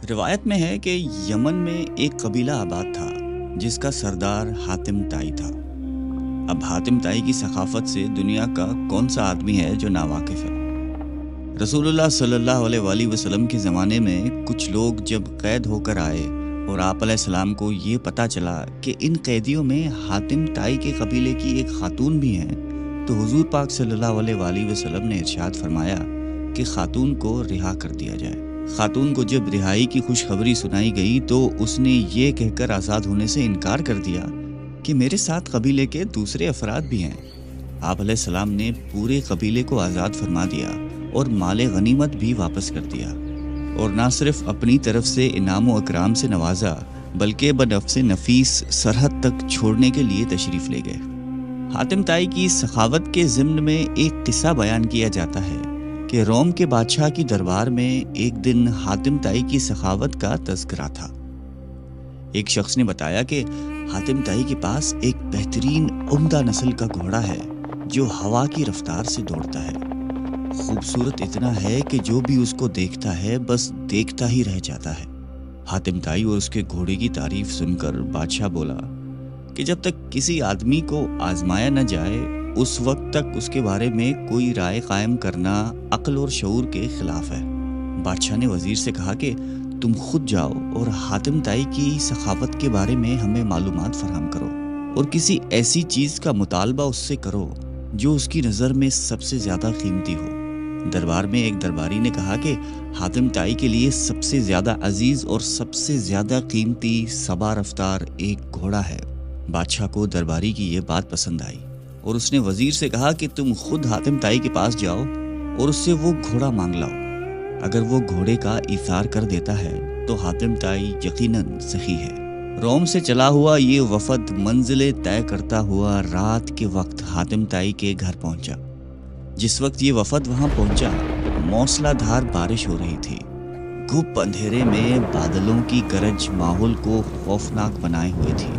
روایت میں ہے کہ یمن میں ایک قبیلہ آباد تھا جس کا سردار حاتم طائی تھا۔ اب حاتم طائی کی ثقافت سے دنیا کا کون سا آدمی ہے جو ناواقف ہے؟ رسول اللہ صلی اللہ علیہ وآلہ وسلم کے زمانے میں کچھ لوگ جب قید ہو کر آئے اور آپ علیہ السلام کو یہ پتہ چلا کہ ان قیدیوں میں حاتم طائی کے قبیلے کی ایک خاتون بھی ہیں، تو حضور پاک صلی اللہ علیہ وآلہ وسلم نے ارشاد فرمایا کہ خاتون کو رہا کر دیا جائے۔ خاتون کو جب رہائی کی خوشخبری سنائی گئی تو اس نے یہ کہہ کر آزاد ہونے سے انکار کر دیا کہ میرے ساتھ قبیلے کے دوسرے افراد بھی ہیں۔ آپ علیہ السلام نے پورے قبیلے کو آزاد فرما دیا اور مال غنیمت بھی واپس کر دیا، اور نہ صرف اپنی طرف سے انعام و اکرام سے نوازا بلکہ بنفس نفیس سرحد تک چھوڑنے کے لیے تشریف لے گئے۔ حاتم طائی کی سخاوت کے ضمن میں ایک قصہ بیان کیا جاتا ہے کہ روم کے بادشاہ کی دربار میں ایک دن حاتم طائی کی سخاوت کا تذکرہ تھا۔ ایک شخص نے بتایا کہ حاتم طائی کے پاس ایک بہترین عمدہ نسل کا گھوڑا ہے جو ہوا کی رفتار سے دوڑتا ہے، خوبصورت اتنا ہے کہ جو بھی اس کو دیکھتا ہے بس دیکھتا ہی رہ جاتا ہے۔ حاتم طائی اور اس کے گھوڑے کی تعریف سن کر بادشاہ بولا کہ جب تک کسی آدمی کو آزمایا نہ جائے اس وقت تک اس کے بارے میں کوئی رائے قائم کرنا عقل اور شعور کے خلاف ہے۔ بادشاہ نے وزیر سے کہا کہ تم خود جاؤ اور حاتم طائی کی سخاوت کے بارے میں ہمیں معلومات فراہم کرو، اور کسی ایسی چیز کا مطالبہ اس سے کرو جو اس کی نظر میں سب سے زیادہ قیمتی ہو۔ دربار میں ایک درباری نے کہا کہ حاتم طائی کے لیے سب سے زیادہ عزیز اور سب سے زیادہ قیمتی سبا رفتار ایک گھوڑا ہے۔ بادشاہ کو درباری کی یہ بات پسند آئی اور اس نے وزیر سے کہا کہ تم خود حاتم طائی کے پاس جاؤ اور اس سے وہ گھوڑا مانگ لاؤ۔ اگر وہ گھوڑے کا ایثار کر دیتا ہے تو حاتم طائی یقیناً سخی ہے۔ روم سے چلا ہوا یہ وفد منزلیں طے کرتا ہوا رات کے وقت حاتم طائی کے گھر پہنچا۔ جس وقت یہ وفد وہاں پہنچا موسلا دھار بارش ہو رہی تھی۔ گھپ اندھیرے میں بادلوں کی گرج ماحول کو خوفناک بنائے ہوئے تھی۔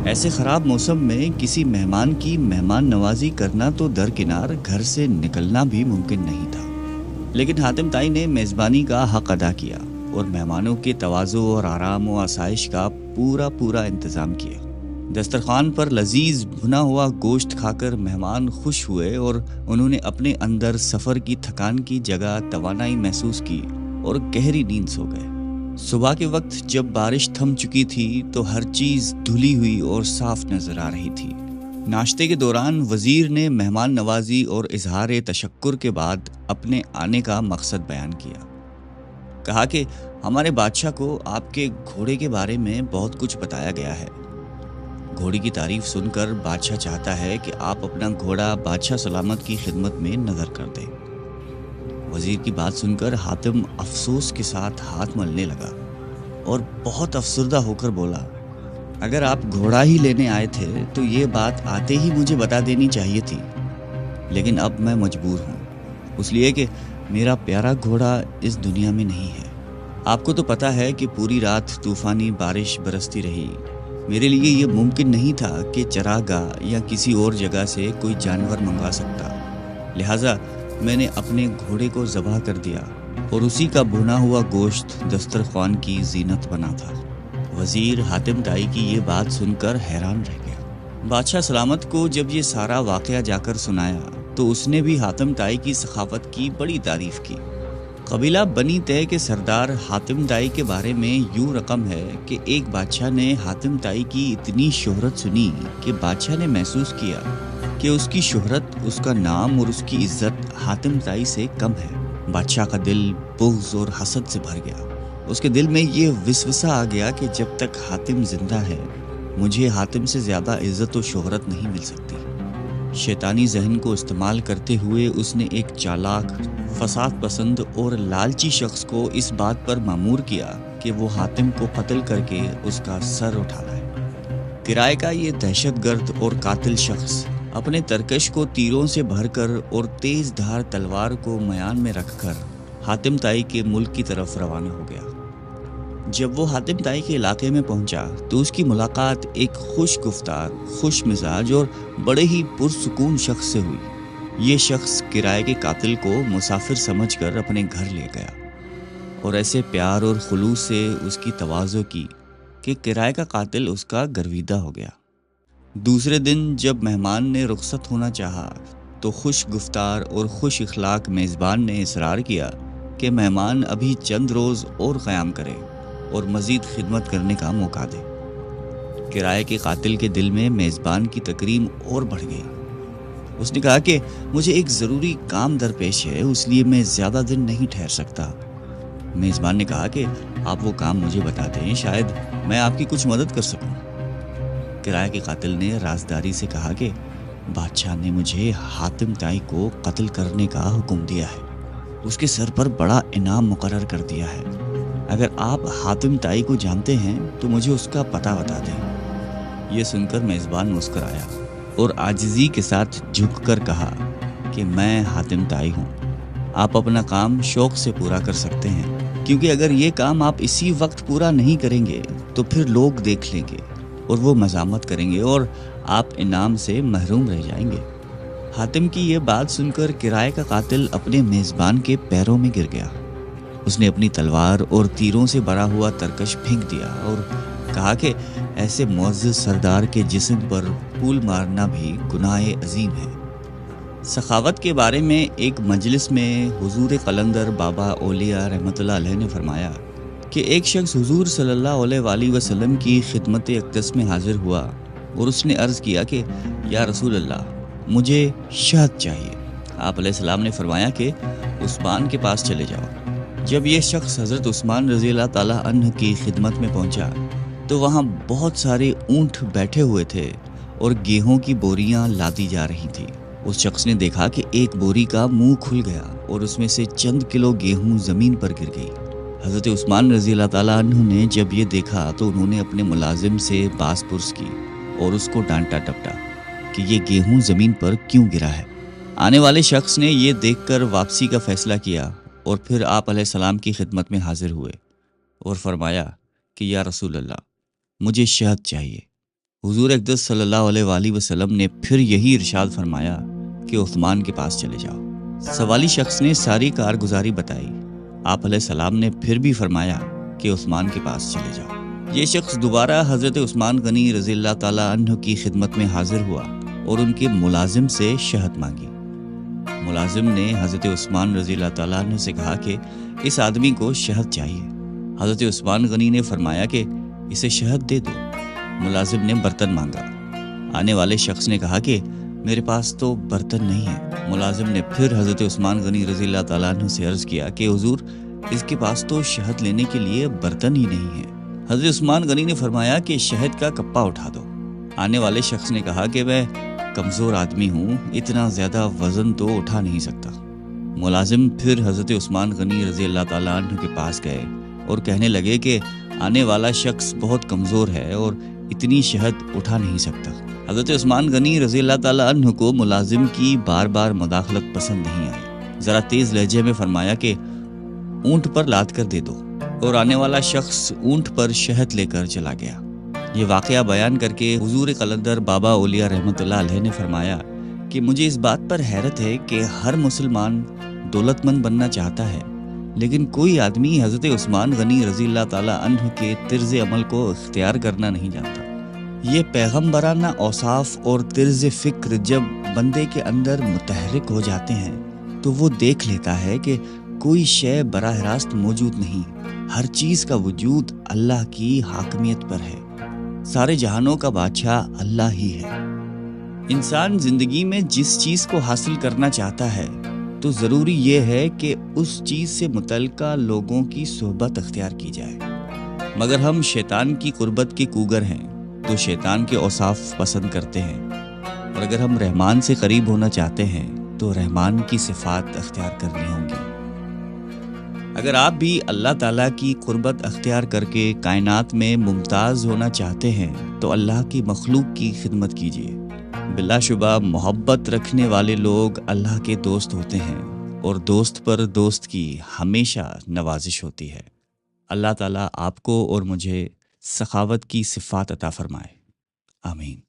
ایسے خراب موسم میں کسی مہمان کی مہمان نوازی کرنا تو درکنار گھر سے نکلنا بھی ممکن نہیں تھا، لیکن حاتم طائی نے میزبانی کا حق ادا کیا اور مہمانوں کے تواضع اور آرام و آسائش کا پورا انتظام کیا۔ دسترخوان پر لذیذ بھنا ہوا گوشت کھا کر مہمان خوش ہوئے اور انہوں نے اپنے اندر سفر کی تھکان کی جگہ توانائی محسوس کی اور گہری نیند سو گئے۔ صبح کے وقت جب بارش تھم چکی تھی تو ہر چیز دھلی ہوئی اور صاف نظر آ رہی تھی۔ ناشتے کے دوران وزیر نے مہمان نوازی اور اظہار تشکر کے بعد اپنے آنے کا مقصد بیان کیا۔ کہا کہ ہمارے بادشاہ کو آپ کے گھوڑے کے بارے میں بہت کچھ بتایا گیا ہے۔ گھوڑے کی تعریف سن کر بادشاہ چاہتا ہے کہ آپ اپنا گھوڑا بادشاہ سلامت کی خدمت میں نظر کر دیں۔ وزیر کی بات سن کر حاتم افسوس کے ساتھ ہاتھ ملنے لگا اور بہت افسردہ ہو کر بولا، اگر آپ گھوڑا ہی لینے آئے تھے تو یہ بات آتے ہی مجھے بتا دینی چاہیے تھی، لیکن اب میں مجبور ہوں، اس لیے کہ میرا پیارا گھوڑا اس دنیا میں نہیں ہے۔ آپ کو تو پتا ہے کہ پوری رات طوفانی بارش برستی رہی۔ میرے لیے یہ ممکن نہیں تھا کہ چراگاہ یا کسی اور جگہ سے کوئی جانور منگوا سکتا، لہٰذا میں نے اپنے گھوڑے کو ذبح کر دیا اور اسی کا بھنا ہوا گوشت دسترخوان کی زینت بنا تھا۔ وزیر حاتم طائی کی یہ بات سن کر حیران رہ گیا۔ بادشاہ سلامت کو جب یہ سارا واقعہ جا کر سنایا تو اس نے بھی حاتم طائی کی سخاوت کی بڑی تعریف کی۔ قبیلہ بنی طے کے سردار حاتم طائی کے بارے میں یوں رقم ہے کہ ایک بادشاہ نے حاتم طائی کی اتنی شہرت سنی کہ بادشاہ نے محسوس کیا کہ اس کی شہرت، اس کا نام اور اس کی عزت حاتم طائی سے کم ہے۔ بادشاہ کا دل بغض اور حسد سے بھر گیا۔ اس کے دل میں یہ وسوسہ آ گیا کہ جب تک حاتم زندہ ہے مجھے حاتم سے زیادہ عزت و شہرت نہیں مل سکتی۔ شیطانی ذہن کو استعمال کرتے ہوئے اس نے ایک چالاک، فساد پسند اور لالچی شخص کو اس بات پر مامور کیا کہ وہ حاتم کو قتل کر کے اس کا سر اٹھا لائے۔ کرائے کا یہ دہشت گرد اور قاتل شخص اپنے ترکش کو تیروں سے بھر کر اور تیز دھار تلوار کو میان میں رکھ کر حاتم طائی کے ملک کی طرف روانہ ہو گیا۔ جب وہ حاتم طائی کے علاقے میں پہنچا تو اس کی ملاقات ایک خوش گفتار، خوش مزاج اور بڑے ہی پرسکون شخص سے ہوئی۔ یہ شخص کرائے کے قاتل کو مسافر سمجھ کر اپنے گھر لے گیا اور ایسے پیار اور خلوص سے اس کی تواضع کی کہ کرائے کا قاتل اس کا گرویدہ ہو گیا۔ دوسرے دن جب مہمان نے رخصت ہونا چاہا تو خوش گفتار اور خوش اخلاق میزبان نے اصرار کیا کہ مہمان ابھی چند روز اور قیام کرے اور مزید خدمت کرنے کا موقع دے۔ کرائے کے قاتل کے دل میں میزبان کی تکریم اور بڑھ گئی۔ اس نے کہا کہ مجھے ایک ضروری کام درپیش ہے، اس لیے میں زیادہ دن نہیں ٹھہر سکتا۔ میزبان نے کہا کہ آپ وہ کام مجھے بتا دیں، شاید میں آپ کی کچھ مدد کر سکوں۔ کرائے کے قاتل نے رازداری سے کہا کہ بادشاہ نے مجھے حاتم طائی کو قتل کرنے کا حکم دیا ہے، اس کے سر پر بڑا انعام مقرر کر دیا ہے۔ اگر آپ حاتم طائی کو جانتے ہیں تو مجھے اس کا پتہ بتا دیں۔ یہ سن کر میزبان مسکرایا اور عاجزی کے ساتھ جھک کر کہا کہ میں حاتم طائی ہوں، آپ اپنا کام شوق سے پورا کر سکتے ہیں، کیونکہ اگر یہ کام آپ اسی وقت پورا نہیں کریں گے تو پھر لوگ دیکھ لیں گے اور وہ مذمت کریں گے اور آپ انعام سے محروم رہ جائیں گے۔ حاتم کی یہ بات سن کر کرائے کا قاتل اپنے میزبان کے پیروں میں گر گیا۔ اس نے اپنی تلوار اور تیروں سے بھرا ہوا ترکش پھینک دیا اور کہا کہ ایسے معزز سردار کے جسم پر پھول مارنا بھی گناہ عظیم ہے۔ سخاوت کے بارے میں ایک مجلس میں حضور قلندر بابا اولیاء رحمۃ اللہ علیہ نے فرمایا کہ ایک شخص حضور صلی اللہ علیہ وآلہ وسلم کی خدمت اقدس میں حاضر ہوا اور اس نے عرض کیا کہ یا رسول اللہ، مجھے شہد چاہیے۔ آپ علیہ السلام نے فرمایا کہ عثمان کے پاس چلے جاؤ۔ جب یہ شخص حضرت عثمان رضی اللہ تعالیٰ عنہ کی خدمت میں پہنچا تو وہاں بہت سارے اونٹ بیٹھے ہوئے تھے اور گیہوں کی بوریاں لادی جا رہی تھی۔ اس شخص نے دیکھا کہ ایک بوری کا منہ کھل گیا اور اس میں سے چند کلو گیہوں زمین پر گر گئی۔ حضرت عثمان رضی اللہ تعالیٰ عنہ نے جب یہ دیکھا تو انہوں نے اپنے ملازم سے باز پرس کی اور اس کو ڈانٹا ٹپٹا کہ یہ گیہوں زمین پر کیوں گرا ہے۔ آنے والے شخص نے یہ دیکھ کر واپسی کا فیصلہ کیا اور پھر آپ علیہ السلام کی خدمت میں حاضر ہوئے اور فرمایا کہ یا رسول اللہ، مجھے شہد چاہیے۔ حضور اقدس صلی اللہ علیہ وآلہ وسلم نے پھر یہی ارشاد فرمایا کہ عثمان کے پاس چلے جاؤ۔ سوالی شخص نے ساری کارگزاری بتائی۔ آپ علیہ السلام نے پھر بھی فرمایا کہ عثمان کے پاس چلے جاؤ۔ یہ شخص دوبارہ حضرت عثمان غنی رضی اللہ تعالیٰ عنہ کی خدمت میں حاضر ہوا اور ان کے ملازم سے شہد مانگی۔ ملازم نے حضرت عثمان رضی اللہ تعالیٰ عنہ سے کہا کہ اس آدمی کو شہد چاہیے۔ حضرت عثمان غنی نے فرمایا کہ اسے شہد دے دو۔ ملازم نے برتن مانگا۔ آنے والے شخص نے کہا کہ میرے پاس تو برتن نہیں ہے۔ ملازم نے پھر حضرت عثمان غنی رضی اللہ تعالیٰ عنہ سے عرض کیا کہ حضور، اس کے پاس تو شہد لینے کے لیے برتن ہی نہیں ہے۔ حضرت عثمان غنی نے فرمایا کہ شہد کا کپا اٹھا دو۔ آنے والے شخص نے کہا کہ میں کمزور آدمی ہوں، اتنا زیادہ وزن تو اٹھا نہیں سکتا۔ ملازم پھر حضرت عثمان غنی رضی اللہ تعالیٰ عنہ کے پاس گئے اور کہنے لگے کہ آنے والا شخص بہت کمزور ہے اور اتنی شہد اٹھا نہیں سکتا۔ حضرت عثمان غنی رضی اللہ تعالیٰ عنہ کو ملازم کی بار بار مداخلت پسند نہیں آئی۔ ذرا تیز لہجے میں فرمایا کہ اونٹ پر لاد کر دے دو، اور آنے والا شخص اونٹ پر شہد لے کر چلا گیا۔ یہ واقعہ بیان کر کے حضور قلندر بابا اولیاء رحمۃ اللہ علیہ نے فرمایا کہ مجھے اس بات پر حیرت ہے کہ ہر مسلمان دولت مند بننا چاہتا ہے، لیکن کوئی آدمی حضرت عثمان غنی رضی اللہ تعالیٰ عنہ کے طرز عمل کو اختیار کرنا نہیں جانتا۔ یہ پیغمبرانہ اوصاف اور طرز فکر جب بندے کے اندر متحرک ہو جاتے ہیں تو وہ دیکھ لیتا ہے کہ کوئی شے براہ راست موجود نہیں، ہر چیز کا وجود اللہ کی حاکمیت پر ہے، سارے جہانوں کا بادشاہ اللہ ہی ہے۔ انسان زندگی میں جس چیز کو حاصل کرنا چاہتا ہے تو ضروری یہ ہے کہ اس چیز سے متعلقہ لوگوں کی صحبت اختیار کی جائے، مگر ہم شیطان کی قربت کے کوگر ہیں تو شیطان کے اوصاف پسند کرتے ہیں، اور اگر ہم رحمان سے قریب ہونا چاہتے ہیں تو رحمان کی صفات اختیار کرنی ہوں گی۔ اگر آپ بھی اللہ تعالیٰ کی قربت اختیار کر کے کائنات میں ممتاز ہونا چاہتے ہیں تو اللہ کی مخلوق کی خدمت کیجیے۔ بلا شبہ محبت رکھنے والے لوگ اللہ کے دوست ہوتے ہیں، اور دوست پر دوست کی ہمیشہ نوازش ہوتی ہے۔ اللہ تعالیٰ آپ کو اور مجھے سخاوت کی صفات عطا فرمائے، آمین۔